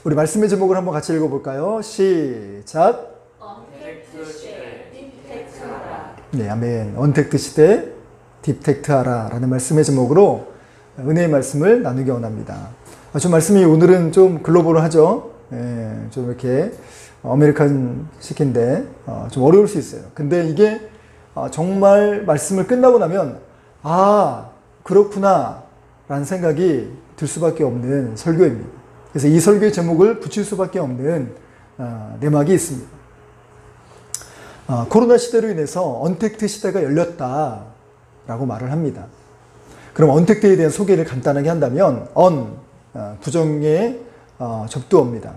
우리 말씀의 제목을 한번 같이 읽어볼까요? 시작. 언택트 시대 딥텍트하라. 네, 아멘. 언택트 시대 딥텍트하라 라는 말씀의 제목으로 은혜의 말씀을 나누기 원합니다. 좀 말씀이 오늘은 좀 글로벌하죠. 좀 이렇게 아메리칸 식인데 좀 어려울 수 있어요. 근데 이게 정말 말씀을 끝나고 나면 그렇구나 라는 생각이 들 수밖에 없는 설교입니다. 그래서 이 설교의 제목을 붙일 수밖에 없는 내막이 있습니다. 코로나 시대로 인해서 언택트 시대가 열렸다라고 말을 합니다. 그럼 언택트에 대한 소개를 간단하게 한다면 부정의 접두어입니다.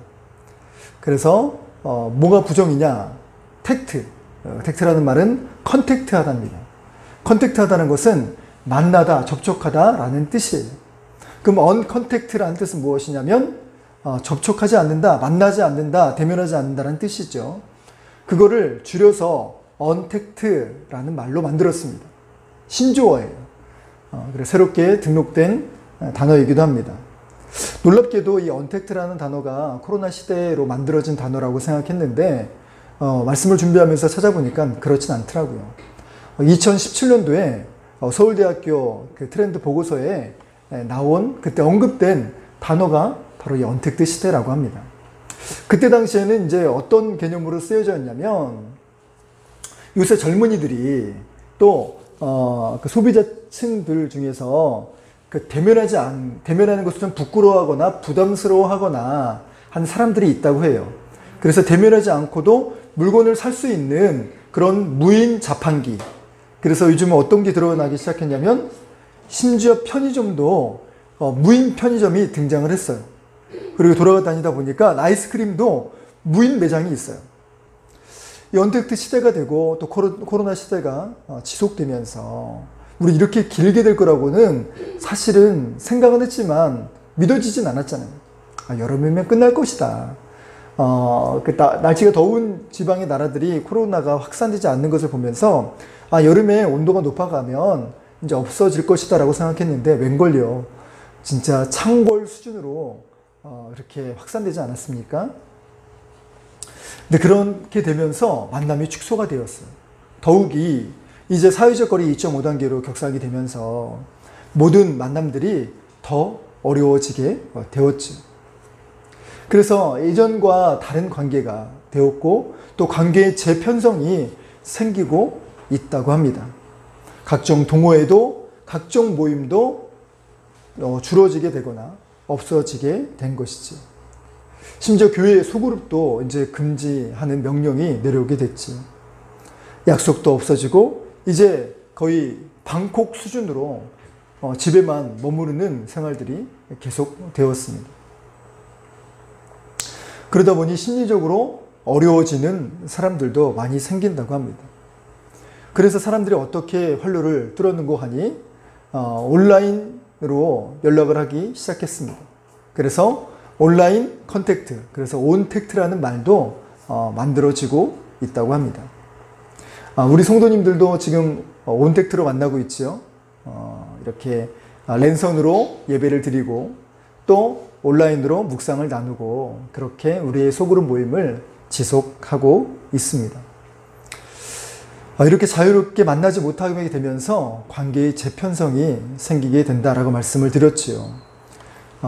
그래서 뭐가 부정이냐? 텍트라는 말은 컨택트 하다입니다. 컨택트 하다는 것은 만나다, 접촉하다 라는 뜻이에요. 그럼 언컨택트라는 뜻은 무엇이냐면 접촉하지 않는다, 만나지 않는다, 대면하지 않는다라는 뜻이죠. 그거를 줄여서 언택트라는 말로 만들었습니다. 신조어예요. 그래서 새롭게 등록된 단어이기도 합니다. 놀랍게도 이 언택트라는 단어가 코로나 시대로 만들어진 단어라고 생각했는데 말씀을 준비하면서 찾아보니까 그렇진 않더라고요. 2017년도에 서울대학교 그 트렌드 보고서에 나온 그때 언급된 단어가 바로 이 언택트 시대라고 합니다. 그때 당시에는 이제 어떤 개념으로 쓰여져 있냐면 요새 젊은이들이 또 그 소비자층들 중에서 그 대면하는 것을 좀 부끄러워하거나 부담스러워하거나 하는 사람들이 있다고 해요. 그래서 대면하지 않고도 물건을 살 수 있는 그런 무인 자판기. 그래서 요즘은 어떤 게 드러나기 시작했냐면 심지어 편의점도 무인 편의점이 등장을 했어요. 그리고 돌아다니다 보니까 아이스크림도 무인 매장이 있어요. 이 언택트 시대가 되고 또 코로나 시대가 지속되면서 우리 이렇게 길게 될 거라고는 사실은 생각은 했지만 믿어지진 않았잖아요. 여름이면 끝날 것이다. 날씨가 더운 지방의 나라들이 코로나가 확산되지 않는 것을 보면서 여름에 온도가 높아가면 이제 없어질 것이다 라고 생각했는데 웬걸요. 진짜 창궐 수준으로 이렇게 확산되지 않았습니까? 근데 그렇게 되면서 만남이 축소가 되었어요. 더욱이 이제 사회적 거리 2.5단계로 격상이 되면서 모든 만남들이 더 어려워지게 되었죠. 그래서 예전과 다른 관계가 되었고 또 관계의 재편성이 생기고 있다고 합니다. 각종 동호회도 각종 모임도 줄어지게 되거나 없어지게 된 것이지. 심지어 교회의 소그룹도 이제 금지하는 명령이 내려오게 됐지. 약속도 없어지고 이제 거의 방콕 수준으로 집에만 머무르는 생활들이 계속 되었습니다. 그러다 보니 심리적으로 어려워지는 사람들도 많이 생긴다고 합니다. 그래서 사람들이 어떻게 활로를 뚫었는고 하니 온라인으로 연락을 하기 시작했습니다. 그래서 온라인 컨택트, 그래서 온택트라는 말도 만들어지고 있다고 합니다. 우리 성도님들도 지금 온택트로 만나고 있죠. 이렇게 랜선으로 예배를 드리고 또 온라인으로 묵상을 나누고 그렇게 우리의 소그룹 모임을 지속하고 있습니다. 이렇게 자유롭게 만나지 못하게 되면서 관계의 재편성이 생기게 된다라고 말씀을 드렸지요.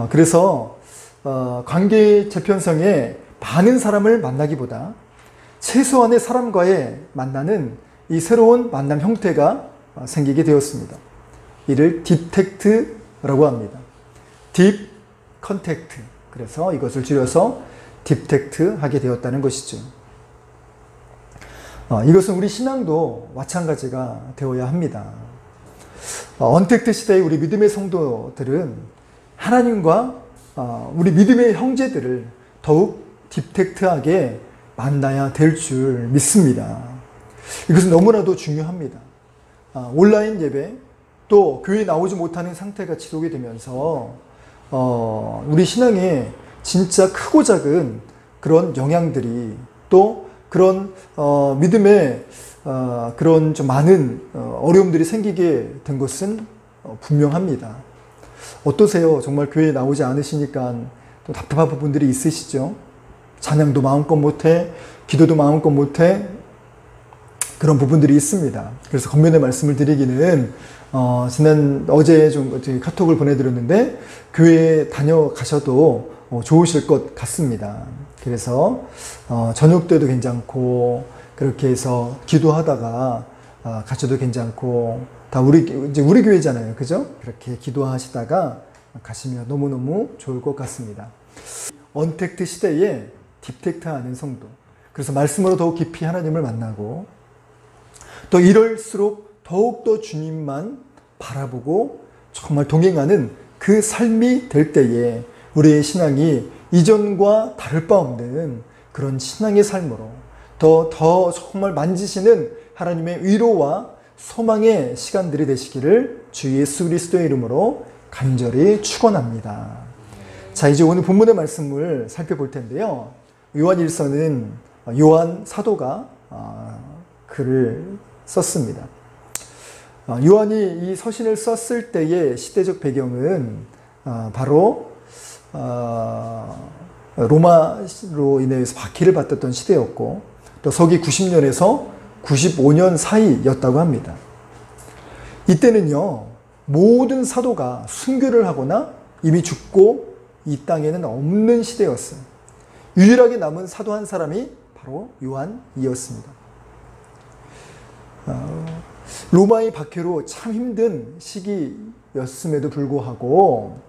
그래서 관계의 재편성에 많은 사람을 만나기보다 최소한의 사람과의 만나는 이 새로운 만남 형태가 생기게 되었습니다. 이를 딥텍트라고 합니다. 딥 컨택트. 그래서 이것을 줄여서 딥텍트 하게 되었다는 것이죠. 이것은 우리 신앙도 마찬가지가 되어야 합니다. 언택트 시대의 우리 믿음의 성도들은 하나님과 우리 믿음의 형제들을 더욱 딥텍트하게 만나야 될 줄 믿습니다. 이것은 너무나도 중요합니다. 온라인 예배 또 교회에 나오지 못하는 상태가 지속이 되면서 우리 신앙에 진짜 크고 작은 그런 영향들이 또 그런 믿음에 그런 좀 많은 어려움들이 생기게 된 것은 분명합니다. 어떠세요? 정말 교회에 나오지 않으시니까 또 답답한 부분들이 있으시죠. 찬양도 마음껏 못해, 기도도 마음껏 못해, 그런 부분들이 있습니다. 그래서 겉면의 말씀을 드리기는 어제 좀 카톡을 보내드렸는데 교회에 다녀가셔도 좋으실 것 같습니다. 그래서 저녁 때도 괜찮고 그렇게 해서 기도하다가 가셔도 괜찮고 다 이제 우리 교회잖아요, 그죠? 그렇게 기도하시다가 가시면 너무너무 좋을 것 같습니다. 언택트 시대에 딥택트하는 성도. 그래서 말씀으로 더욱 깊이 하나님을 만나고 또 이럴수록 더욱더 주님만 바라보고 정말 동행하는 그 삶이 될 때에 우리의 신앙이 이전과 다를 바 없는 그런 신앙의 삶으로 더 정말 만지시는 하나님의 위로와 소망의 시간들이 되시기를 주 예수 그리스도의 이름으로 간절히 축원합니다. 자, 이제 오늘 본문의 말씀을 살펴볼 텐데요. 요한일서는 요한 사도가 글을 썼습니다. 요한이 이 서신을 썼을 때의 시대적 배경은 바로 로마로 인해서 박해를 받았던 시대였고 또 서기 90년에서 95년 사이였다고 합니다. 이때는요, 모든 사도가 순교를 하거나 이미 죽고 이 땅에는 없는 시대였어요. 유일하게 남은 사도 한 사람이 바로 요한이었습니다. 로마의 박해로 참 힘든 시기였음에도 불구하고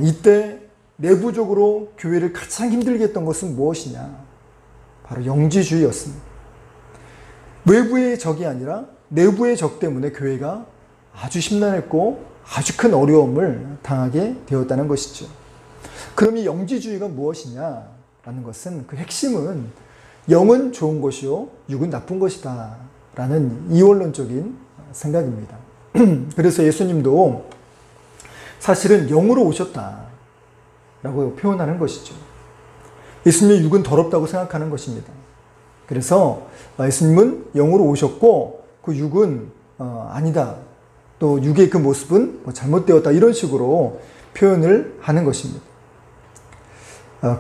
이때 내부적으로 교회를 가장 힘들게 했던 것은 무엇이냐? 바로 영지주의였습니다. 외부의 적이 아니라 내부의 적 때문에 교회가 아주 심란했고 아주 큰 어려움을 당하게 되었다는 것이죠. 그럼 이 영지주의가 무엇이냐라는 것은 그 핵심은 영은 좋은 것이요 육은 나쁜 것이다 라는 이원론적인 생각입니다. 그래서 예수님도 사실은 영으로 오셨다 라고 표현하는 것이죠. 예수님의 육은 더럽다고 생각하는 것입니다. 그래서 예수님은 영으로 오셨고 그 육은 아니다. 또 육의 그 모습은 잘못되었다. 이런 식으로 표현을 하는 것입니다.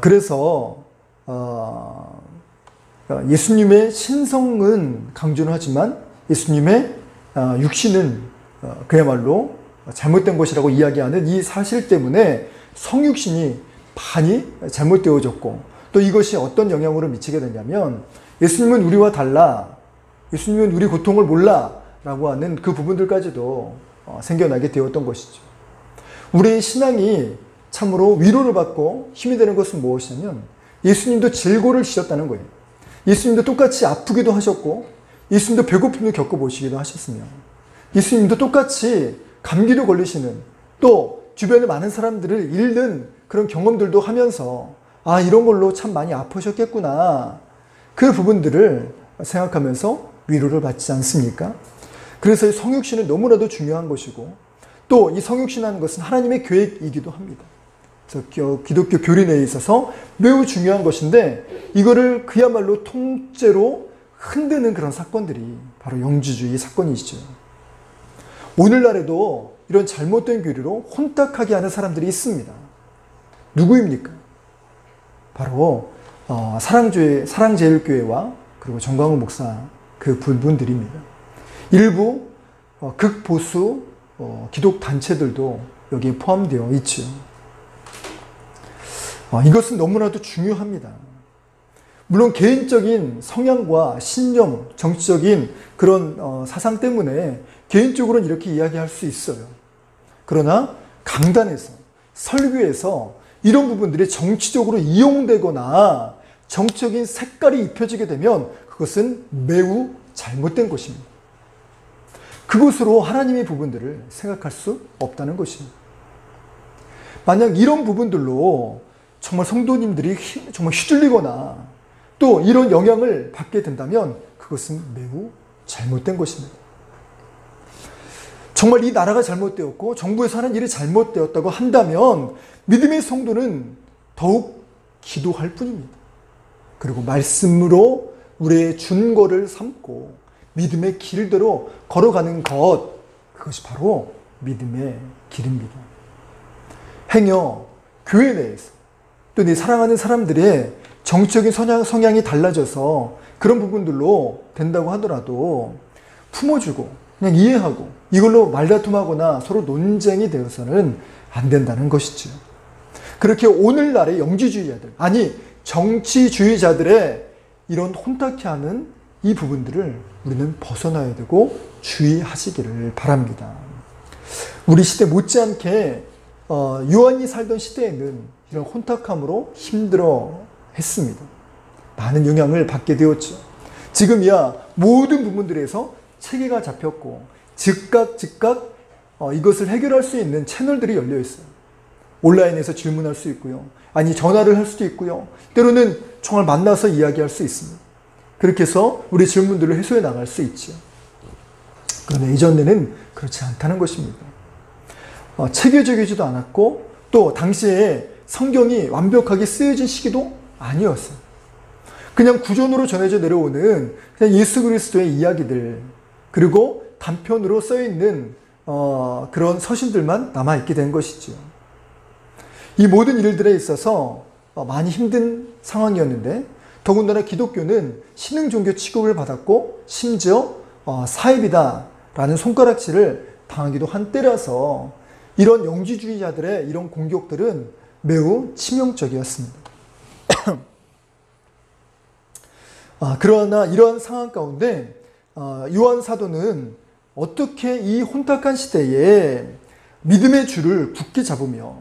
그래서 예수님의 신성은 강조는 하지만 예수님의 육신은 그야말로 잘못된 것이라고 이야기하는 이 사실 때문에 성육신이 많이 잘못되어졌고 또 이것이 어떤 영향으로 미치게 되냐면 예수님은 우리와 달라, 예수님은 우리 고통을 몰라 라고 하는 그 부분들까지도 생겨나게 되었던 것이죠. 우리의 신앙이 참으로 위로를 받고 힘이 되는 것은 무엇이냐면 예수님도 질고를 지셨다는 거예요. 예수님도 똑같이 아프기도 하셨고 예수님도 배고픔을 겪어보시기도 하셨으며 예수님도 똑같이 감기도 걸리시는 또 주변에 많은 사람들을 잃는 그런 경험들도 하면서 이런 걸로 참 많이 아프셨겠구나. 그 부분들을 생각하면서 위로를 받지 않습니까? 그래서 이 성육신은 너무나도 중요한 것이고 또 이 성육신하는 것은 하나님의 계획이기도 합니다. 그래서 기독교 교리 내에 있어서 매우 중요한 것인데 이거를 그야말로 통째로 흔드는 그런 사건들이 바로 영지주의 사건이시죠. 오늘날에도 이런 잘못된 교리로 혼탁하게 하는 사람들이 있습니다. 누구입니까? 바로 사랑제일교회와 그리고 정광훈 목사 그 분들입니다. 일부 극보수 기독단체들도 여기에 포함되어 있죠. 이것은 너무나도 중요합니다. 물론 개인적인 성향과 신념, 정치적인 그런 사상 때문에 개인적으로는 이렇게 이야기할 수 있어요. 그러나 강단에서, 설교에서 이런 부분들이 정치적으로 이용되거나 정치적인 색깔이 입혀지게 되면 그것은 매우 잘못된 것입니다. 그것으로 하나님의 부분들을 생각할 수 없다는 것입니다. 만약 이런 부분들로 정말 성도님들이 정말 휘둘리거나 또 이런 영향을 받게 된다면 그것은 매우 잘못된 것입니다. 정말 이 나라가 잘못되었고 정부에서 하는 일이 잘못되었다고 한다면 믿음의 성도는 더욱 기도할 뿐입니다. 그리고 말씀으로 우리의 준거를 삼고 믿음의 길대로 걸어가는 것, 그것이 바로 믿음의 길입니다. 행여 교회 내에서 또 네 사랑하는 사람들의 정치적인 성향이 달라져서 그런 부분들로 된다고 하더라도 품어주고 그냥 이해하고 이걸로 말다툼하거나 서로 논쟁이 되어서는 안 된다는 것이죠. 그렇게 오늘날의 영지주의자들, 아니 정치주의자들의 이런 혼탁해 하는 이 부분들을 우리는 벗어나야 되고 주의하시기를 바랍니다. 우리 시대 못지않게 요한이 살던 시대에는 이런 혼탁함으로 힘들어 했습니다. 많은 영향을 받게 되었죠. 지금이야 모든 부분들에서 체계가 잡혔고 즉각 이것을 해결할 수 있는 채널들이 열려 있어요. 온라인에서 질문할 수 있고요. 아니 전화를 할 수도 있고요. 때로는 정말 만나서 이야기할 수 있습니다. 그렇게 해서 우리 질문들을 해소해 나갈 수 있죠. 그런데 이전에는 그렇지 않다는 것입니다. 체계적이지도 않았고 또 당시에 성경이 완벽하게 쓰여진 시기도 아니었어요. 그냥 구전으로 전해져 내려오는 그냥 예수 그리스도의 이야기들 그리고 단편으로 써있는 그런 서신들만 남아있게 된 것이죠. 이 모든 일들에 있어서 많이 힘든 상황이었는데 더군다나 기독교는 신흥 종교 취급을 받았고 심지어 사입이다라는 손가락질을 당하기도 한 때라서 이런 영지주의자들의 이런 공격들은 매우 치명적이었습니다. 그러나 이러한 상황 가운데 요한 사도는 어떻게 이 혼탁한 시대에 믿음의 줄을 굳게 잡으며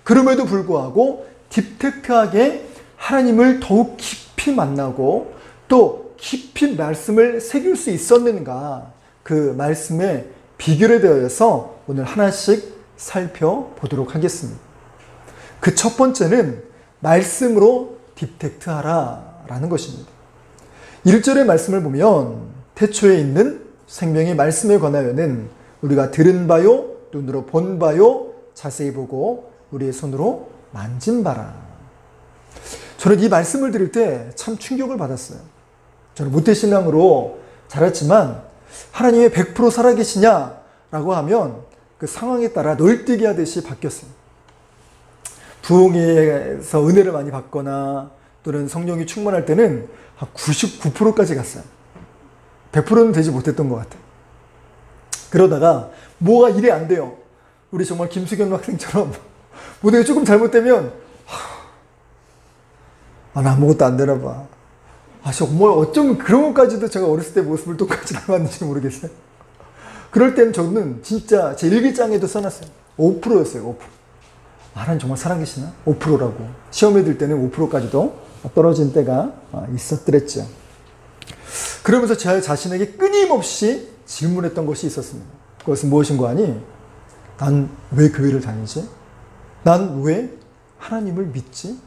그럼에도 불구하고 딥테크하게 하나님을 더욱 깊이 만나고 또 깊이 말씀을 새길 수 있었는가, 그 말씀의 비결에 대해서 오늘 하나씩 살펴보도록 하겠습니다. 그 첫 번째는 말씀으로 딥테크하라 라는 것입니다. 1절의 말씀을 보면 태초에 있는 생명의 말씀에 관하여는 우리가 들은 바요, 눈으로 본 바요, 자세히 보고 우리의 손으로 만진 바라. 저는 이 말씀을 들을 때 참 충격을 받았어요. 저는 모태신앙으로 자랐지만 하나님이 100% 살아계시냐라고 하면 그 상황에 따라 널뛰기 하듯이 바뀌었어요. 부흥에서 은혜를 많이 받거나 또는 성령이 충만할 때는 한 99%까지 갔어요. 100%는 되지 못했던 것 같아요. 그러다가 뭐가 일이 안 돼요. 우리 정말 김수경 학생처럼 뭐가 조금 잘못되면 나 아무것도 안 되나 봐. 정말 어쩌면 그런 것까지도 제가 어렸을 때 모습을 똑같이 닮았는지 모르겠어요. 그럴 때는 저는 진짜 제 일기장에도 써놨어요. 5%였어요. 5%. 하나님 정말 살아계시나? 5%라고. 시험에 들 때는 5%까지도 떨어진 때가 있었더랬죠. 그러면서 제 자신에게 끊임없이 질문했던 것이 있었습니다. 그것은 무엇인가 하니, 난 왜 교회를 다니지? 난 왜 하나님을 믿지?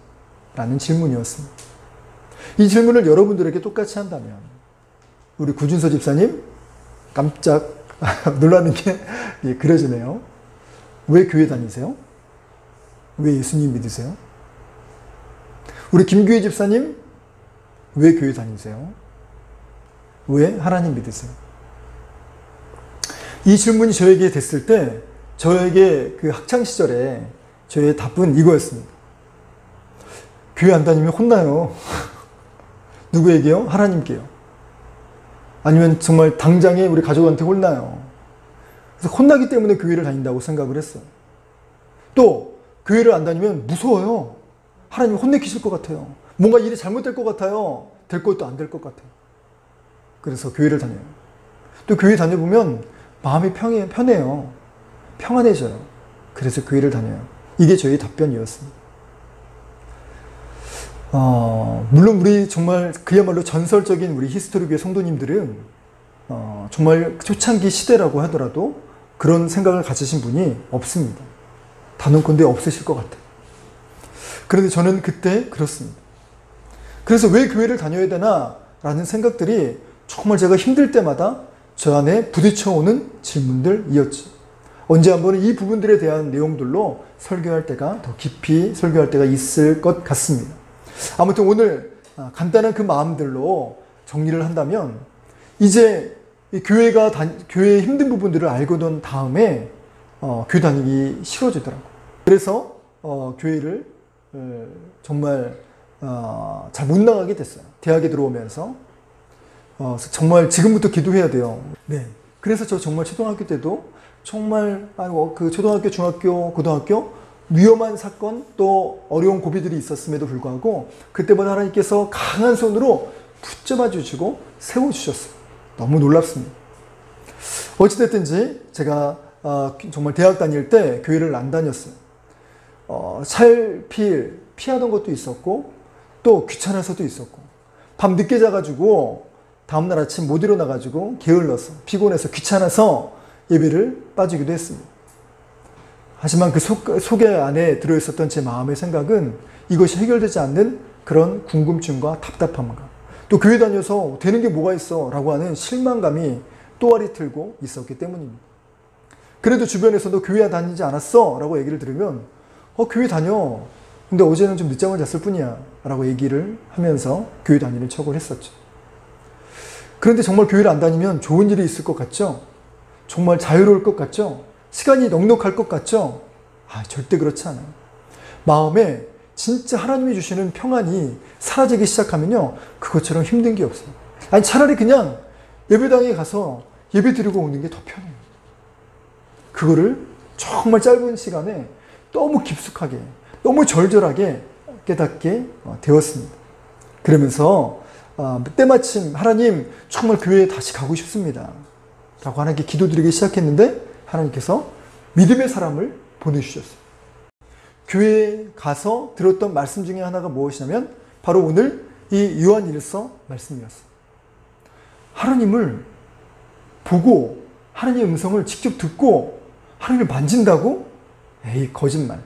라는 질문이었습니다. 이 질문을 여러분들에게 똑같이 한다면 우리 구준서 집사님 깜짝 놀라는 게 그려지네요. 왜 교회 다니세요? 왜 예수님 믿으세요? 우리 김규희 집사님 왜 교회 다니세요? 왜 하나님 믿으세요? 이 질문이 저에게 됐을 때 저에게 그 학창시절에 저의 답은 이거였습니다. 교회 안 다니면 혼나요. 누구에게요? 하나님께요. 아니면 정말 당장에 우리 가족한테 혼나요. 그래서 혼나기 때문에 교회를 다닌다고 생각을 했어요. 또 교회를 안 다니면 무서워요. 하나님 혼내키실 것 같아요. 뭔가 일이 잘못될 것 같아요. 될 것도 안 될 것 같아요. 그래서 교회를 다녀요. 또 교회 다녀보면 마음이 편해요. 평안해져요. 그래서 교회를 다녀요. 이게 저희 답변이었습니다. 물론 우리 정말 그야말로 전설적인 우리 히스토리교회 성도님들은 정말 초창기 시대라고 하더라도 그런 생각을 가지신 분이 없습니다. 단언컨대 없으실 것 같아요. 그런데 저는 그때 그렇습니다. 그래서 왜 교회를 다녀야 되나 라는 생각들이 정말 제가 힘들 때마다 저 안에 부딪혀오는 질문들이었죠. 언제 한번 이 부분들에 대한 내용들로 설교할 때가 더 깊이 설교할 때가 있을 것 같습니다. 아무튼 오늘 간단한 그 마음들로 정리를 한다면 이제 교회의 힘든 부분들을 알고 난 다음에 교회 다니기 싫어지더라고요. 그래서 교회를 정말 잘 못 나가게 됐어요. 대학에 들어오면서. 정말 지금부터 기도해야 돼요. 네. 그래서 저 정말 초등학교 때도 정말 그 초등학교, 중학교, 고등학교 위험한 사건 또 어려운 고비들이 있었음에도 불구하고 그때마다 하나님께서 강한 손으로 붙잡아 주시고 세워주셨어요. 너무 놀랍습니다. 어찌됐든지 제가 정말 대학 다닐 때 교회를 안 다녔어요. 피하던 것도 있었고 또 귀찮아서도 있었고 밤 늦게 자가지고 다음날 아침 못 일어나가지고 게을러서 피곤해서 귀찮아서 예배를 빠지기도 했습니다. 하지만 그 속에 안에 들어있었던 제 마음의 생각은 이것이 해결되지 않는 그런 궁금증과 답답함과 또 교회 다녀서 되는 게 뭐가 있어 라고 하는 실망감이 또아리 틀고 있었기 때문입니다. 그래도 주변에서도 교회 다니지 않았어 라고 얘기를 들으면 교회 다녀. 근데 어제는 좀 늦잠을 잤을 뿐이야 라고 얘기를 하면서 교회 다니는 척을 했었죠. 그런데 정말 교회를 안 다니면 좋은 일이 있을 것 같죠? 정말 자유로울 것 같죠? 시간이 넉넉할 것 같죠? 절대 그렇지 않아요. 마음에 진짜 하나님이 주시는 평안이 사라지기 시작하면요, 그것처럼 힘든 게 없어요. 차라리 그냥 예배당에 가서 예배 드리고 오는 게 더 편해요. 그거를 정말 짧은 시간에 너무 깊숙하게, 너무 절절하게 깨닫게 되었습니다. 그러면서 때마침 하나님 정말 교회에 다시 가고 싶습니다 라고 하나님께 기도드리기 시작했는데 하나님께서 믿음의 사람을 보내주셨어요. 교회에 가서 들었던 말씀 중에 하나가 무엇이냐면 바로 오늘 이 요한 1서 말씀이었어요. 하나님을 보고 하나님의 음성을 직접 듣고 하나님을 만진다고? 에이, 거짓말.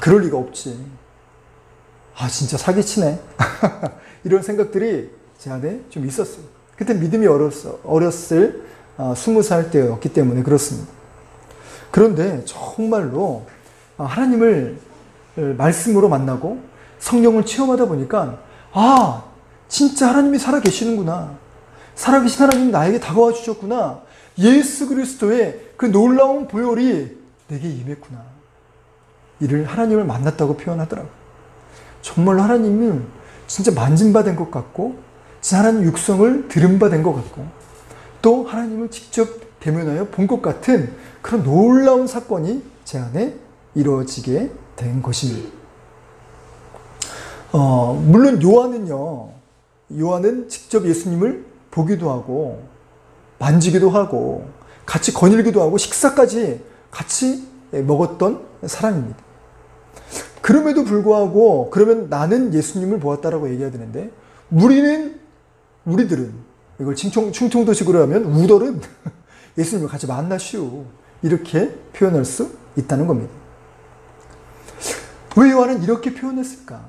그럴 리가 없지. 진짜 사기치네. 이런 생각들이 제 안에 좀 있었어요. 그때 믿음이 어렸을 20살 때였기 때문에 그렇습니다. 그런데 정말로 하나님을 말씀으로 만나고 성령을 체험하다 보니까 진짜 하나님이 살아계시는구나. 살아계신 하나님이 나에게 다가와 주셨구나. 예수 그리스도의 그 놀라운 보혈이 내게 임했구나. 이를 하나님을 만났다고 표현하더라고요. 정말로 하나님은 진짜 만진바된 것 같고 진짜 하나님 육성을 들은바된 것 같고 또 하나님을 직접 대면하여 본 것 같은 그런 놀라운 사건이 제 안에 이루어지게 된 것입니다. 물론 요한은 직접 예수님을 보기도 하고 만지기도 하고 같이 거닐기도 하고 식사까지 같이 먹었던 사람입니다. 그럼에도 불구하고 그러면 나는 예수님을 보았다라고 얘기해야 되는데 우리들은 이걸 충청도식으로 하면 우덜은 예수님을 같이 만나시오 이렇게 표현할 수 있다는 겁니다. 왜 요한은 이렇게 표현했을까?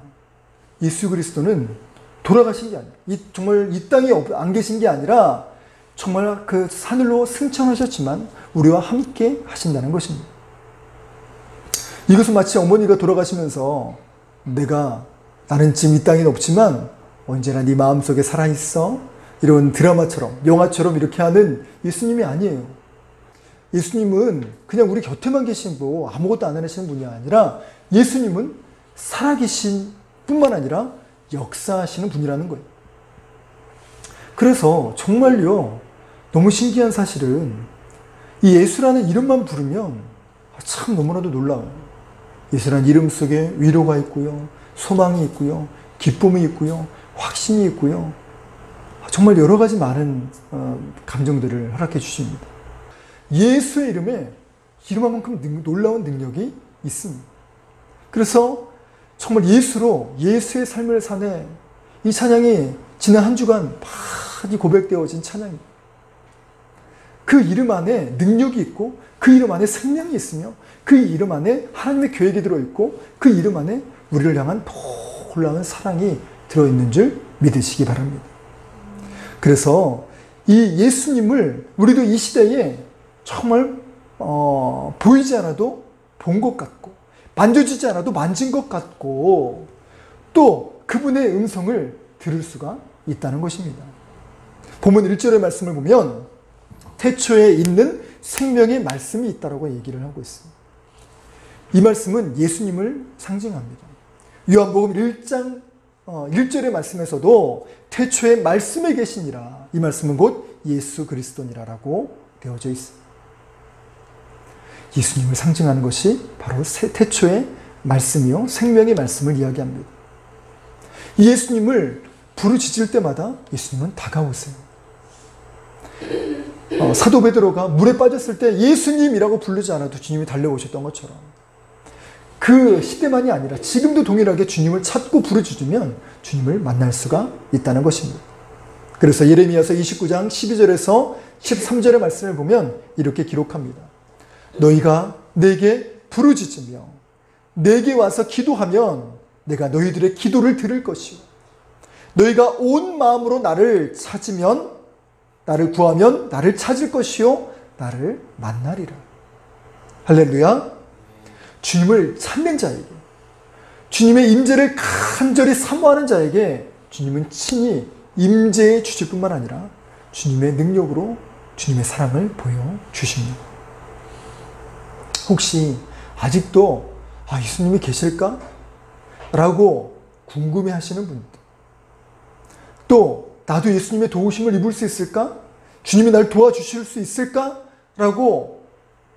예수 그리스도는 돌아가신 게 아니라 정말 이 땅에 안 계신 게 아니라 정말 그 하늘로 승천하셨지만 우리와 함께 하신다는 것입니다. 이것은 마치 어머니가 돌아가시면서 나는 지금 이 땅에 없지만 언제나 네 마음속에 살아있어 이런 드라마처럼 영화처럼 이렇게 하는 예수님이 아니에요. 예수님은 그냥 우리 곁에만 계시고 아무것도 안 하시는 분이 아니라 예수님은 살아계신 뿐만 아니라 역사하시는 분이라는 거예요. 그래서 정말요 너무 신기한 사실은 이 예수라는 이름만 부르면 참 너무나도 놀라워요. 예수라는 이름 속에 위로가 있고요, 소망이 있고요, 기쁨이 있고요, 확신이 있고요. 정말 여러 가지 많은 감정들을 허락해 주십니다. 예수의 이름에 이름만큼 놀라운 능력이 있습니다. 그래서 정말 예수의 삶을 사네. 이 찬양이 지난 한 주간 많이 고백되어진 찬양입니다. 그 이름 안에 능력이 있고 그 이름 안에 생명이 있으며 그 이름 안에 하나님의 계획이 들어있고 그 이름 안에 우리를 향한 놀라운 사랑이 들어있는 줄 믿으시기 바랍니다. 그래서 이 예수님을 우리도 이 시대에 정말 보이지 않아도 본 것 같고 만져지지 않아도 만진 것 같고 또 그분의 음성을 들을 수가 있다는 것입니다. 본문 1절의 말씀을 보면 태초에 있는 생명의 말씀이 있다고 얘기를 하고 있습니다. 이 말씀은 예수님을 상징합니다. 요한복음 1장 1절의 말씀에서도 태초에 말씀에 계시니라, 이 말씀은 곧 예수 그리스도니라라고 되어져 있습니다. 예수님을 상징하는 것이 바로 태초의 말씀이요 생명의 말씀을 이야기합니다. 이 예수님을 부르짖을 때마다 예수님은 다가오세요. 사도 베드로가 물에 빠졌을 때 예수님이라고 부르지 않아도 주님이 달려오셨던 것처럼, 그 시대만이 아니라 지금도 동일하게 주님을 찾고 부르짖으면 주님을 만날 수가 있다는 것입니다. 그래서 예레미야서 29장 12절에서 13절의 말씀을 보면 이렇게 기록합니다. 너희가 내게 부르짖으며 내게 와서 기도하면 내가 너희들의 기도를 들을 것이요, 너희가 온 마음으로 나를 찾으면, 나를 구하면 나를 찾을 것이요 나를 만나리라. 할렐루야. 주님을 찾는 자에게, 주님의 임재를 간절히 사모하는 자에게 주님은 친히 임재해 주실 뿐만 아니라 주님의 능력으로 주님의 사랑을 보여주십니다. 혹시 아직도 예수님이 계실까? 라고 궁금해 하시는 분들, 또 나도 예수님의 도우심을 입을 수 있을까? 주님이 날 도와주실 수 있을까? 라고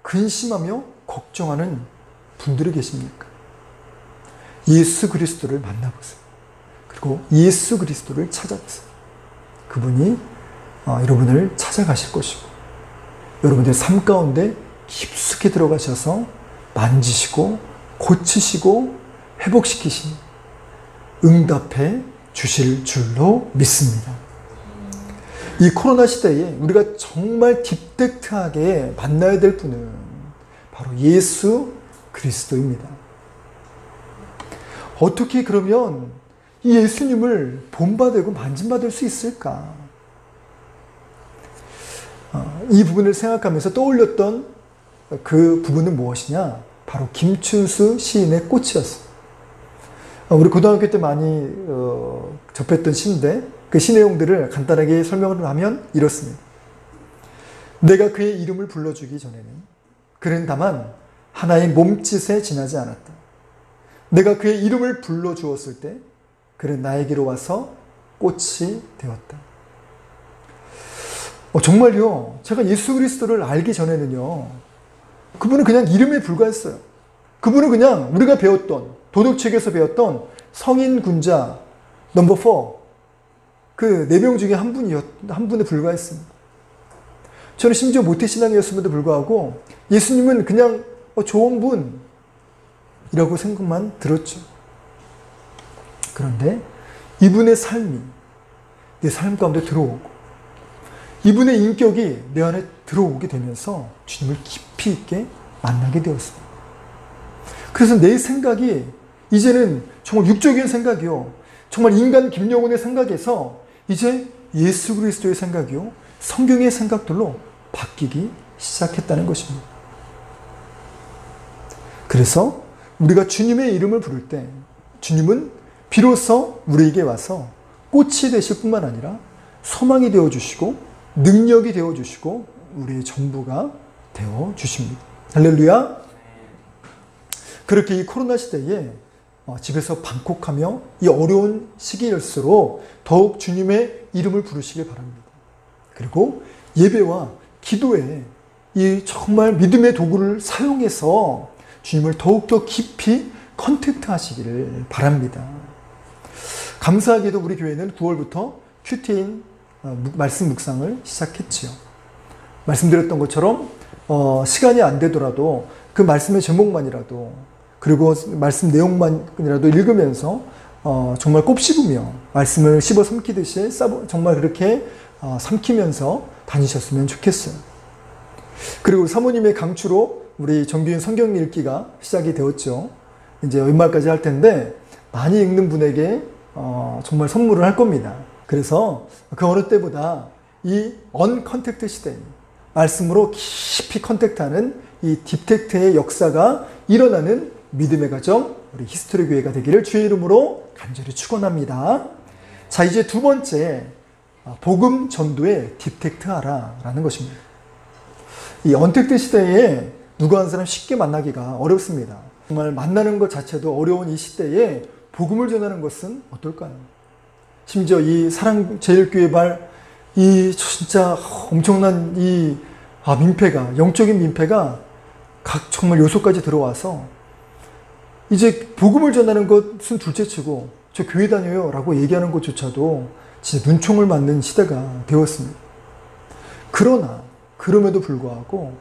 근심하며 걱정하는 분들이 계십니까? 예수 그리스도를 만나보세요. 그리고 예수 그리스도를 찾아보세요. 그분이 여러분을 찾아가실 것이고, 여러분들의 삶 가운데 깊숙이 들어가셔서 만지시고 고치시고 회복시키시니 응답해 주실 줄로 믿습니다. 이 코로나 시대에 우리가 정말 딥데크하게 만나야 될 분은 바로 예수 그리스도입니다. 어떻게 그러면 이 예수님을 본받고 만진받을 수 있을까? 이 부분을 생각하면서 떠올렸던 그 부분은 무엇이냐? 바로 김춘수 시인의 꽃이었어요. 우리 고등학교 때 많이 접했던 시인데, 그 시 내용들을 간단하게 설명을 하면 이렇습니다. 내가 그의 이름을 불러주기 전에는 그는 다만 하나의 몸짓에 지나지 않았다. 내가 그의 이름을 불러주었을 때 그는 나에게로 와서 꽃이 되었다. 정말요, 제가 예수 그리스도를 알기 전에는요, 그분은 그냥 이름에 불과했어요. 그분은 그냥 우리가 배웠던, 도덕책에서 배웠던 성인 군자 넘버 4, 그 4명 중에 한 분에 불과했습니다. 저는 심지어 모태신앙이었음에도 불구하고 예수님은 그냥 좋은 분이라고 생각만 들었죠. 그런데 이분의 삶이 내 삶 가운데 들어오고, 이분의 인격이 내 안에 들어오게 되면서 주님을 깊이 있게 만나게 되었습니다. 그래서 내 생각이 이제는 정말 육적인 생각이요, 정말 인간 김영훈의 생각에서 이제 예수 그리스도의 생각이요, 성경의 생각들로 바뀌기 시작했다는 것입니다. 그래서 우리가 주님의 이름을 부를 때 주님은 비로소 우리에게 와서 꽃이 되실 뿐만 아니라 소망이 되어주시고 능력이 되어주시고 우리의 전부가 되어주십니다. 할렐루야. 그렇게 이 코로나 시대에 집에서 방콕하며 이 어려운 시기일수록 더욱 주님의 이름을 부르시길 바랍니다. 그리고 예배와 기도에 이 정말 믿음의 도구를 사용해서 주님을 더욱더 깊이 컨택트 하시기를 바랍니다. 감사하게도 우리 교회는 9월부터 큐티인 말씀 묵상을 시작했지요. 말씀드렸던 것처럼 시간이 안 되더라도 그 말씀의 제목만이라도, 그리고 말씀 내용만이라도 읽으면서 정말 꼽씹으며 말씀을 씹어 삼키듯이 정말 그렇게 삼키면서 다니셨으면 좋겠어요. 그리고 사모님의 강추로 우리 정규인 성경 읽기가 시작이 되었죠. 이제 연말까지 할 텐데 많이 읽는 분에게 정말 선물을 할 겁니다. 그래서 그 어느 때보다 이 언컨택트 시대, 말씀으로 깊이 컨택트하는 이 딥텍트의 역사가 일어나는 믿음의 가정, 우리 히스토리 교회가 되기를 주의 이름으로 간절히 축원합니다. 자, 이제 두 번째, 복음 전도에 딥텍트하라 라는 것입니다. 이 언택트 시대에 누구 한 사람 쉽게 만나기가 어렵습니다. 정말 만나는 것 자체도 어려운 이 시대에 복음을 전하는 것은 어떨까요? 심지어 이 사랑제일교회발 이 진짜 엄청난 이 민폐가, 영적인 민폐가 각 정말 요소까지 들어와서 이제 복음을 전하는 것은 둘째치고 저 교회 다녀요 라고 얘기하는 것조차도 진짜 눈총을 맞는 시대가 되었습니다. 그러나 그럼에도 불구하고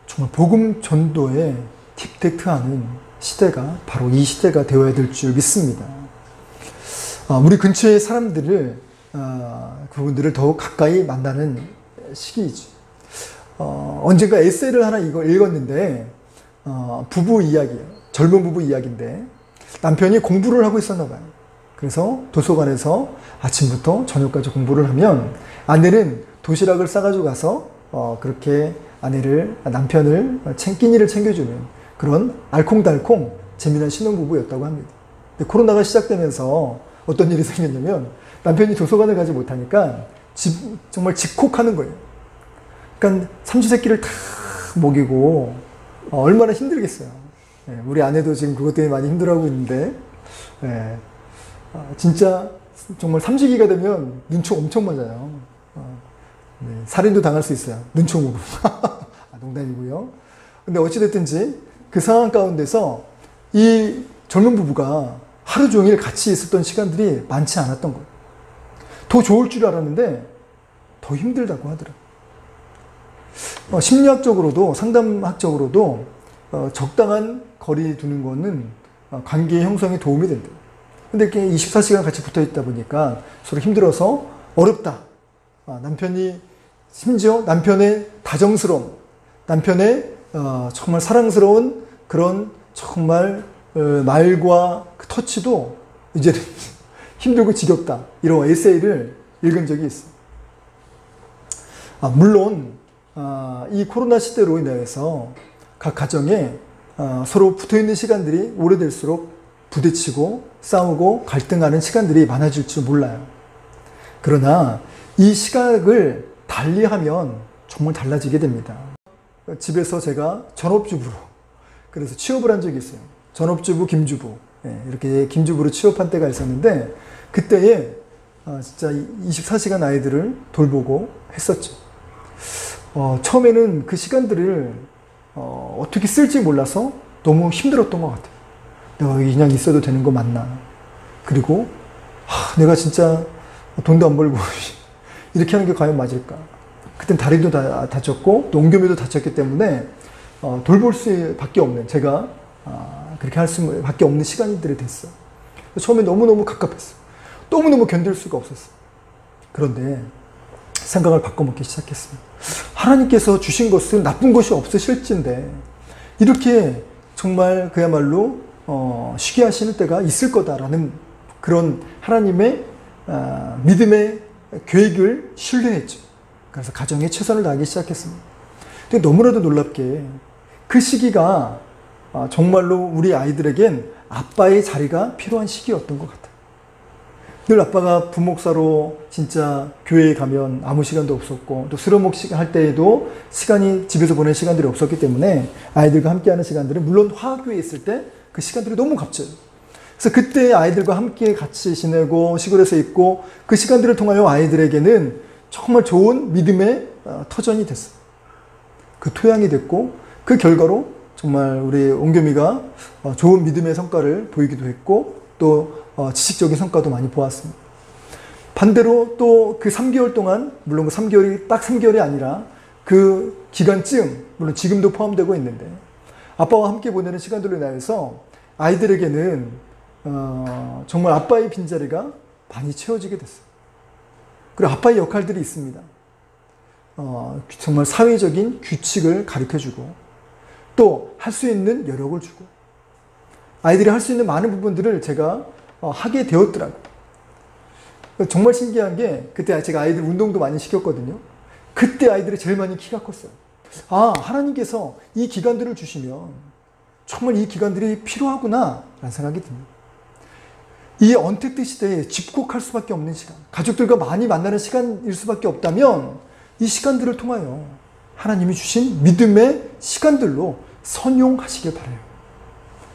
정말 복음 전도에 딥텍트하는 시대가 바로 이 시대가 되어야 될 줄 믿습니다. 우리 근처의 사람들을 그분들을 더욱 가까이 만나는 시기이죠. 언젠가 에세이를 하나 읽었는데 부부 이야기예요. 젊은 부부 이야기인데 남편이 공부를 하고 있었나 봐요. 그래서 도서관에서 아침부터 저녁까지 공부를 하면 아내는 도시락을 싸가지고 가서 그렇게 남편을 끼니를 챙겨주는 그런 알콩달콩 재미난 신혼부부였다고 합니다. 근데 코로나가 시작되면서 어떤 일이 생겼냐면 남편이 도서관을 가지 못하니까 정말 집콕하는 거예요. 그러니까 삼시세끼를 다 먹이고 얼마나 힘들겠어요. 우리 아내도 지금 그것 때문에 많이 힘들어하고 있는데 진짜 정말 삼시기가 되면 눈총 엄청 맞아요. 살인도 당할 수 있어요. 눈총으로. 농담이고요. 근데 어찌됐든지 그 상황 가운데서 이 젊은 부부가 하루 종일 같이 있었던 시간들이 많지 않았던 거예요. 더 좋을 줄 알았는데 더 힘들다고 하더라고요. 심리학적으로도 상담학적으로도 적당한 거리 두는 거는 관계 형성에 도움이 된다. 근데 이렇게 24시간 같이 붙어 있다 보니까 서로 힘들어서 어렵다. 남편이 심지어 남편의 다정스러움, 남편의 정말 사랑스러운 그런 정말 말과 그 터치도 이제는 힘들고 지겹다. 이런 에세이를 읽은 적이 있습니다. 물론 이 코로나 시대로 인해서 각 가정에 서로 붙어있는 시간들이 오래될수록 부딪히고 싸우고 갈등하는 시간들이 많아질 줄 몰라요. 그러나 이 시각을 달리하면 정말 달라지게 됩니다. 집에서 제가 전업주부로 그래서 취업을 한 적이 있어요. 전업주부, 김주부 이렇게 김주부로 취업한 때가 있었는데 그때에 진짜 24시간 아이들을 돌보고 했었죠. 처음에는 그 시간들을 어떻게 쓸지 몰라서 너무 힘들었던 것 같아요. 내가 여기 그냥 있어도 되는 거 맞나? 그리고 내가 진짜 돈도 안 벌고 이렇게 하는 게 과연 맞을까? 그땐 다리도 다쳤고 또 온몸에도 다쳤기 때문에 돌볼 수밖에 없는 제가 그렇게 할 수밖에 없는 시간들이 됐어요. 처음에 너무너무 갑갑했어요. 너무너무 견딜 수가 없었어요. 그런데 생각을 바꿔먹기 시작했습니다. 하나님께서 주신 것은 나쁜 것이 없으실진데 이렇게 정말 그야말로 쉬게 하시는 때가 있을 거다라는 그런 하나님의 믿음의 계획을 신뢰했죠. 그래서 가정에 최선을 다하기 시작했습니다. 근데 너무나도 놀랍게 그 시기가 정말로 우리 아이들에겐 아빠의 자리가 필요한 시기였던 것 같아요. 늘 아빠가 부목사로 진짜 교회에 가면 아무 시간도 없었고 또 수료목 할 때에도 시간이 집에서 보낼 시간들이 없었기 때문에 아이들과 함께하는 시간들은 물론 화학교회에 있을 때 그 시간들이 너무 값져요. 그래서 그때 아이들과 함께 같이 지내고 시골에서 있고 그 시간들을 통하여 아이들에게는 정말 좋은 믿음의 터전이 됐어요. 그 토양이 됐고 그 결과로 정말 우리 온겸이가 좋은 믿음의 성과를 보이기도 했고 또 지식적인 성과도 많이 보았습니다. 반대로 또 그 3개월 동안 물론 그 3개월이 딱 3개월이 아니라 그 기간쯤 물론 지금도 포함되고 있는데 아빠와 함께 보내는 시간들로 인해서 아이들에게는 정말 아빠의 빈자리가 많이 채워지게 됐어요. 그리고 아빠의 역할들이 있습니다. 정말 사회적인 규칙을 가르쳐주고 또 할 수 있는 여력을 주고 아이들이 할 수 있는 많은 부분들을 제가 하게 되었더라고요. 정말 신기한 게 그때 제가 아이들 운동도 많이 시켰거든요. 그때 아이들이 제일 많이 키가 컸어요. 하나님께서 이 기간들을 주시면 정말 이 기간들이 필요하구나 라는 생각이 듭니다. 이 언택트 시대에 집콕할 수밖에 없는 시간, 가족들과 많이 만나는 시간일 수밖에 없다면 이 시간들을 통하여 하나님이 주신 믿음의 시간들로 선용하시길 바라요.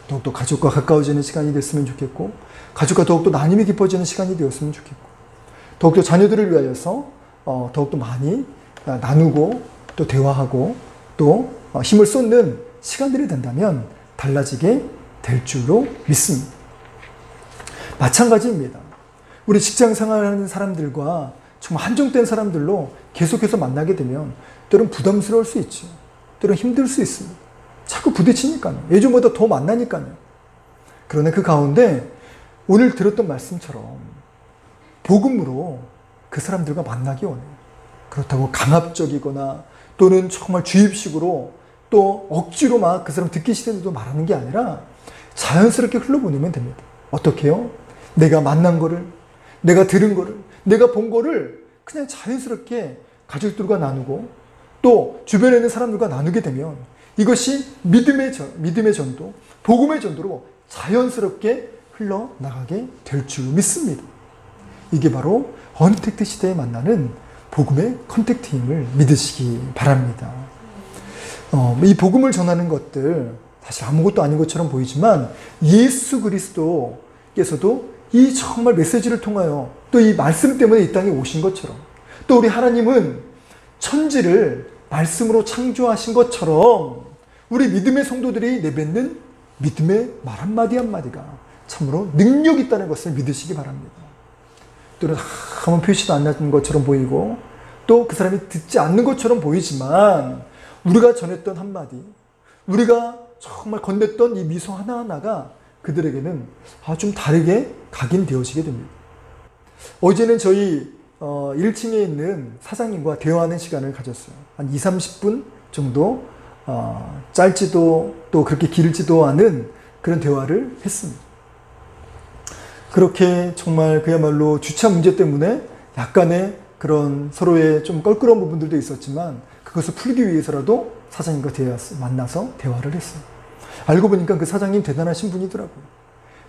더욱더 가족과 가까워지는 시간이 됐으면 좋겠고, 가족과 더욱더 나눔이 깊어지는 시간이 되었으면 좋겠고, 더욱더 자녀들을 위하여서 더욱더 많이 나누고 또 대화하고 또 힘을 쏟는 시간들이 된다면 달라지게 될 줄로 믿습니다. 마찬가지입니다. 우리 직장 생활하는 사람들과 정말 한정된 사람들로 계속해서 만나게 되면 때론 부담스러울 수 있죠. 때론 힘들 수 있습니다. 자꾸 부딪히니까요. 예전보다 더 만나니까요. 그러나 그 가운데 오늘 들었던 말씀처럼 복음으로 그 사람들과 만나기 원해요. 그렇다고 강압적이거나 또는 정말 주입식으로 또 억지로 막 그 사람 듣기 싫은데도 말하는 게 아니라 자연스럽게 흘러보내면 됩니다. 어떻게 해요? 내가 만난 거를, 내가 들은 거를, 내가 본 거를 그냥 자연스럽게 가족들과 나누고 또 주변에 있는 사람들과 나누게 되면 이것이 믿음의 전도, 복음의 전도로 자연스럽게 흘러나가게 될 줄 믿습니다. 이게 바로 언택트 시대에 만나는 복음의 컨택트임을 믿으시기 바랍니다. 이 복음을 전하는 것들 사실 아무것도 아닌 것처럼 보이지만 예수 그리스도께서도 이 정말 메시지를 통하여 또 이 말씀 때문에 이 땅에 오신 것처럼 또 우리 하나님은 천지를 말씀으로 창조하신 것처럼 우리 믿음의 성도들이 내뱉는 믿음의 말 한마디 한마디가 참으로 능력 있다는 것을 믿으시기 바랍니다. 때로는 아무 표시도 안 나는 것처럼 보이고 또 그 사람이 듣지 않는 것처럼 보이지만 우리가 전했던 한마디, 우리가 정말 건넸던 이 미소 하나하나가 그들에게는 좀 다르게 각인되어지게 됩니다. 어제는 저희 1층에 있는 사장님과 대화하는 시간을 가졌어요. 한 20-30분 정도 짧지도 또 그렇게 길지도 않은 그런 대화를 했습니다. 그렇게 정말 그야말로 주차 문제 때문에 약간의 그런 서로의 좀 껄끄러운 부분들도 있었지만 그것을 풀기 위해서라도 사장님과 만나서 대화를 했어요. 알고 보니까 그 사장님 대단하신 분이더라고요.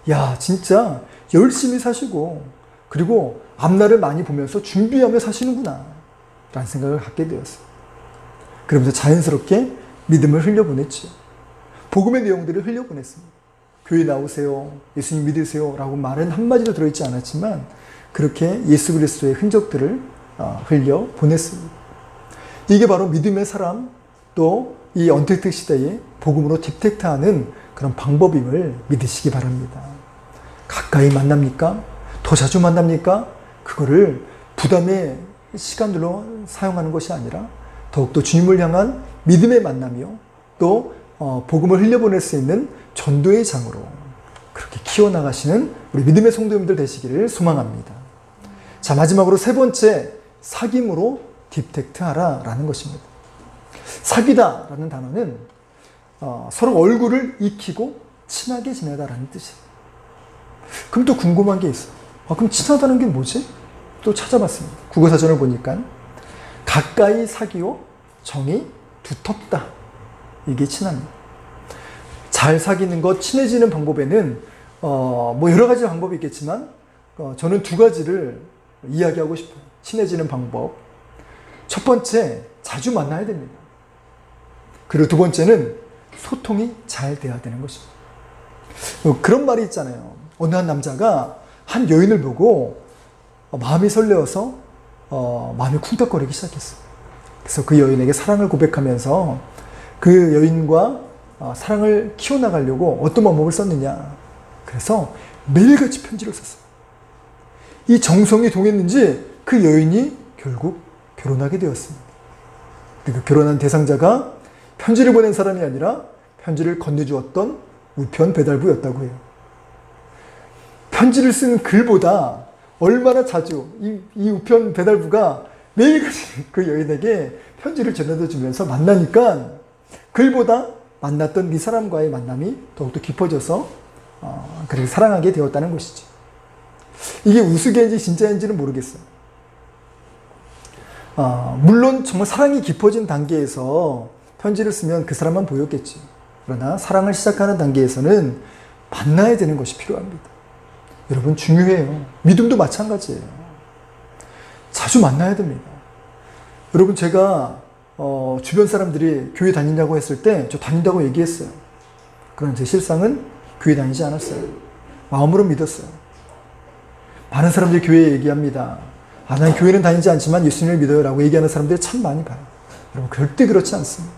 야, 진짜 열심히 사시고 그리고 앞날을 많이 보면서 준비하며 사시는구나 라는 생각을 갖게 되었어요. 그러면서 자연스럽게 믿음을 흘려보냈죠. 복음의 내용들을 흘려보냈습니다. 교회 나오세요, 예수님 믿으세요 라고 말은 한마디도 들어있지 않았지만 그렇게 예수 그리스도의 흔적들을 흘려보냈습니다. 이게 바로 믿음의 사람 또 이 언택트 시대에 복음으로 딥텍트하는 그런 방법임을 믿으시기 바랍니다. 가까이 만납니까? 더 자주 만납니까? 그거를 부담의 시간들로 사용하는 것이 아니라 더욱더 주님을 향한 믿음의 만남이요 또 복음을 흘려보낼 수 있는 전도의 장으로 그렇게 키워나가시는 우리 믿음의 성도님들 되시기를 소망합니다. 자, 마지막으로 세 번째, 사귐으로 딥텍트하라 라는 것입니다. 사귀다 라는 단어는 서로 얼굴을 익히고 친하게 지내다 라는 뜻이에요. 그럼 또 궁금한 게 있어요. 그럼 친하다는 게 뭐지? 또 찾아봤습니다. 국어사전을 보니까 가까이 사귀어 정이 두텁다. 이게 친합니다. 잘 사귀는 것, 친해지는 방법에는 뭐 여러 가지 방법이 있겠지만 저는 두 가지를 이야기하고 싶어요. 친해지는 방법. 첫 번째, 자주 만나야 됩니다. 그리고 두 번째는 소통이 잘 돼야 되는 것입니다. 그런 말이 있잖아요. 어느 한 남자가 한 여인을 보고 마음이 설레어서 마음이 쿵닥거리기 시작했어요. 그래서 그 여인에게 사랑을 고백하면서 그 여인과 사랑을 키워나가려고 어떤 방법을 썼느냐. 그래서 매일같이 편지를 썼어요. 이 정성이 동했는지 그 여인이 결국 결혼하게 되었습니다. 그리고 결혼한 대상자가 편지를 보낸 사람이 아니라 편지를 건네주었던 우편 배달부였다고 해요. 편지를 쓰는 글보다 얼마나 자주 이 우편 배달부가 매일같이 그 여인에게 편지를 전해다 주면서 만나니까 글보다 만났던 이 사람과의 만남이 더욱더 깊어져서 그렇게 사랑하게 되었다는 것이죠. 이게 우스개인지 진짜인지는 모르겠어요. 물론 정말 사랑이 깊어진 단계에서 편지를 쓰면 그 사람만 보였겠지. 그러나 사랑을 시작하는 단계에서는 만나야 되는 것이 필요합니다. 여러분 중요해요. 믿음도 마찬가지예요. 자주 만나야 됩니다. 여러분 제가 주변 사람들이 교회 다니냐고 했을 때 저 다닌다고 얘기했어요. 그런데 제 실상은 교회 다니지 않았어요. 마음으로 믿었어요. 많은 사람들이 교회에 얘기합니다. 난 교회는 다니지 않지만 예수님을 믿어요 라고 얘기하는 사람들이 참 많이 봐요. 여러분, 절대 그렇지 않습니다.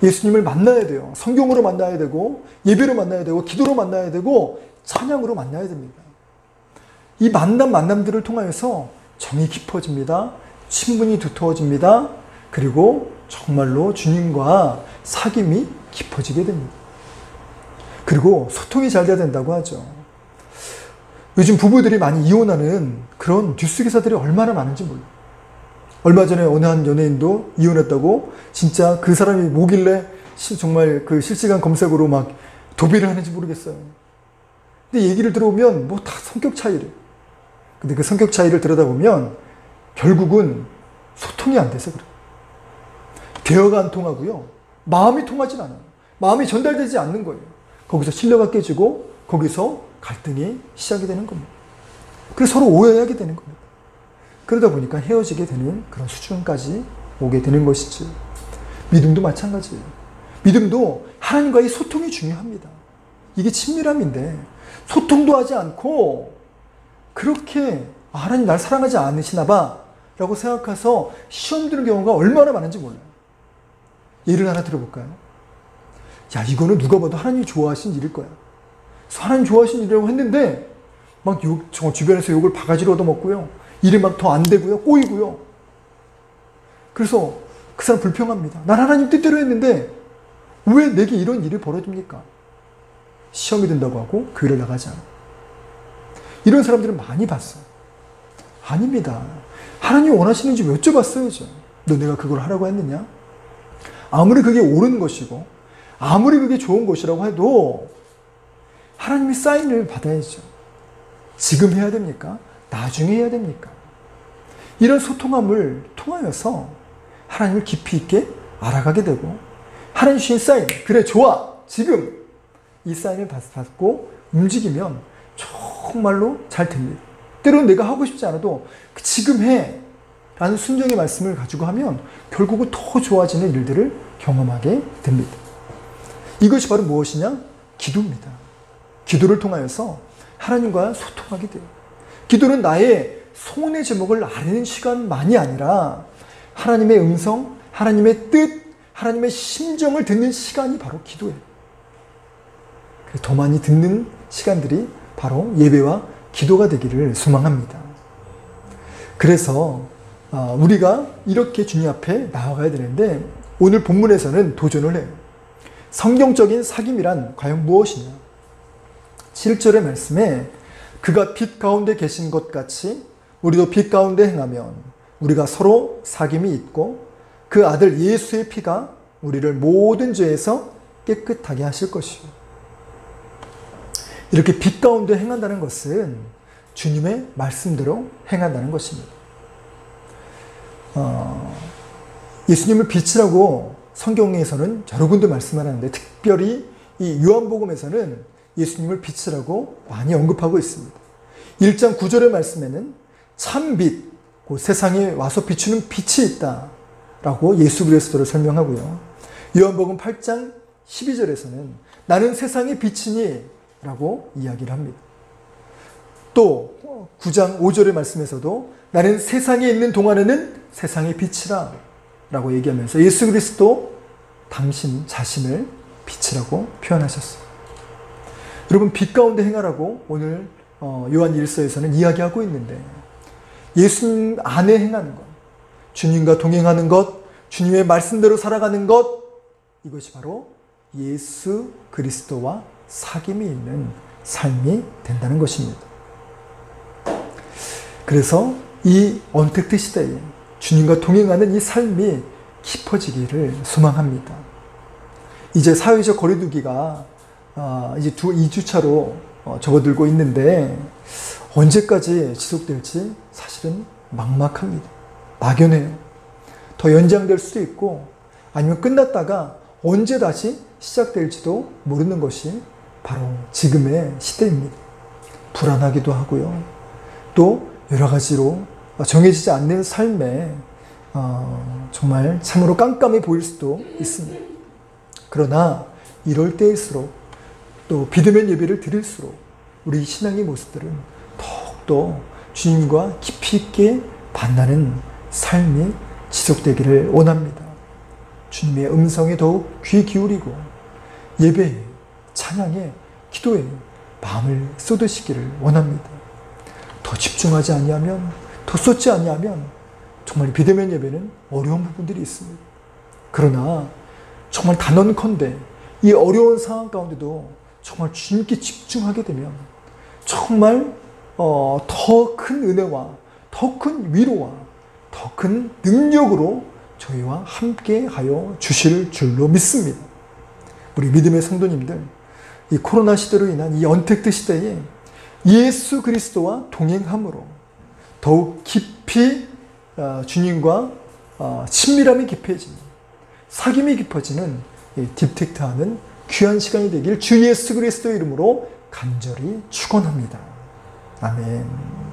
예수님을 만나야 돼요. 성경으로 만나야 되고, 예배로 만나야 되고, 기도로 만나야 되고, 찬양으로 만나야 됩니다. 이 만남들을 통하여서 정이 깊어집니다. 친분이 두터워집니다. 그리고 정말로 주님과 사귐이 깊어지게 됩니다. 그리고 소통이 잘 돼야 된다고 하죠. 요즘 부부들이 많이 이혼하는 그런 뉴스 기사들이 얼마나 많은지 몰라요. 얼마 전에 어느 한 연예인도 이혼했다고 진짜 그 사람이 뭐길래 정말 그 실시간 검색으로 막 도배를 하는지 모르겠어요. 근데 얘기를 들어보면 뭐 다 성격 차이래. 근데 그 성격 차이를 들여다보면 결국은 소통이 안 돼서 그래요. 대화가 안 통하고요. 마음이 통하진 않아요. 마음이 전달되지 않는 거예요. 거기서 신뢰가 깨지고 거기서 갈등이 시작이 되는 겁니다. 그래서 서로 오해하게 되는 겁니다. 그러다 보니까 헤어지게 되는 그런 수준까지 오게 되는 것이죠. 믿음도 마찬가지예요. 믿음도 하나님과의 소통이 중요합니다. 이게 친밀함인데 소통도 하지 않고 그렇게 하나님 날 사랑하지 않으시나 봐 라고 생각해서 시험 드는 경우가 얼마나 많은지 몰라요. 예를 하나 들어볼까요? 야, 이거는 누가 봐도 하나님이 좋아하신 일일 거야. 하나님 좋아하신 일이라고 했는데 막 주변에서 욕을 바가지로 얻어먹고요. 일이 막 더 안 되고요. 꼬이고요. 그래서 그 사람 불평합니다. 난 하나님 뜻대로 했는데 왜 내게 이런 일이 벌어집니까? 시험이 든다고 하고 교회를 나가지 않아요. 이런 사람들은 많이 봤어요. 아닙니다. 하나님이 원하시는지 여쭤봤어야죠. 너 내가 그걸 하라고 했느냐? 아무리 그게 옳은 것이고 아무리 그게 좋은 것이라고 해도 하나님이 사인을 받아야죠. 지금 해야 됩니까? 나중에 해야 됩니까? 이런 소통함을 통하여서 하나님을 깊이 있게 알아가게 되고 하나님 주신 사인, 그래 좋아 지금 이 사인을 받고 움직이면 정말로 잘 됩니다. 때로는 내가 하고 싶지 않아도 지금 해 라는 순종의 말씀을 가지고 하면 결국은 더 좋아지는 일들을 경험하게 됩니다. 이것이 바로 무엇이냐? 기도입니다. 기도를 통하여서 하나님과 소통하게 돼요. 기도는 나의 소원의 제목을 아는 시간만이 아니라 하나님의 음성, 하나님의 뜻, 하나님의 심정을 듣는 시간이 바로 기도예요. 더 많이 듣는 시간들이 바로 예배와 기도가 되기를 소망합니다. 그래서 우리가 이렇게 주님 앞에 나아가야 되는데 오늘 본문에서는 도전을 해요. 성경적인 사귐이란 과연 무엇이냐? 7절의 말씀에 그가 빛 가운데 계신 것 같이 우리도 빛 가운데 행하면 우리가 서로 사귐이 있고 그 아들 예수의 피가 우리를 모든 죄에서 깨끗하게 하실 것이요. 이렇게 빛 가운데 행한다는 것은 주님의 말씀대로 행한다는 것입니다. 예수님을 빛이라고 성경에서는 여러 군데 말씀을 하는데 특별히 이 요한복음에서는 예수님을 빛이라고 많이 언급하고 있습니다. 1장 9절의 말씀에는 참 빛, 그 세상에 와서 비추는 빛이 있다 라고 예수 그리스도를 설명하고요. 요한복음 8장 12절에서는 나는 세상의 빛이니 라고 이야기를 합니다. 또 9장 5절의 말씀에서도 나는 세상에 있는 동안에는 세상의 빛이라 라고 얘기하면서 예수 그리스도 당신 자신을 빛이라고 표현하셨어요. 여러분, 빛 가운데 행하라고 오늘 요한 1서에서는 이야기하고 있는데 예수님 안에 행하는 것, 주님과 동행하는 것, 주님의 말씀대로 살아가는 것, 이것이 바로 예수 그리스도와 사귐이 있는 삶이 된다는 것입니다. 그래서 이 언택트 시대에 주님과 동행하는 이 삶이 깊어지기를 소망합니다. 이제 사회적 거리두기가 이제 2주차로 접어들고 있는데 언제까지 지속될지 사실은 막막합니다. 막연해요. 더 연장될 수도 있고 아니면 끝났다가 언제 다시 시작될지도 모르는 것이 바로 지금의 시대입니다. 불안하기도 하고요. 또 여러 가지로 정해지지 않는 삶에 정말 참으로 깜깜해 보일 수도 있습니다. 그러나 이럴 때일수록 또 비대면 예배를 드릴수록 우리 신앙의 모습들은 더욱더 주님과 깊이 있게 만나는 삶이 지속되기를 원합니다. 주님의 음성에 더욱 귀 기울이고 예배에, 찬양에, 기도에 마음을 쏟으시기를 원합니다. 더 집중하지 아니하면, 더 쏟지 아니하면 정말 비대면 예배는 어려운 부분들이 있습니다. 그러나 정말 단언컨대 이 어려운 상황 가운데도 정말 주님께 집중하게 되면 정말 더 큰 은혜와 더 큰 위로와 더 큰 능력으로 저희와 함께 하여 주실 줄로 믿습니다. 우리 믿음의 성도님들, 이 코로나 시대로 인한 이 언택트 시대에 예수 그리스도와 동행함으로 더욱 깊이 주님과 친밀함이 깊어지는, 사귐이 깊어지는 딥텍트하는 귀한 시간이 되길 주 예수 그리스도의 이름으로 간절히 축원합니다. 아멘.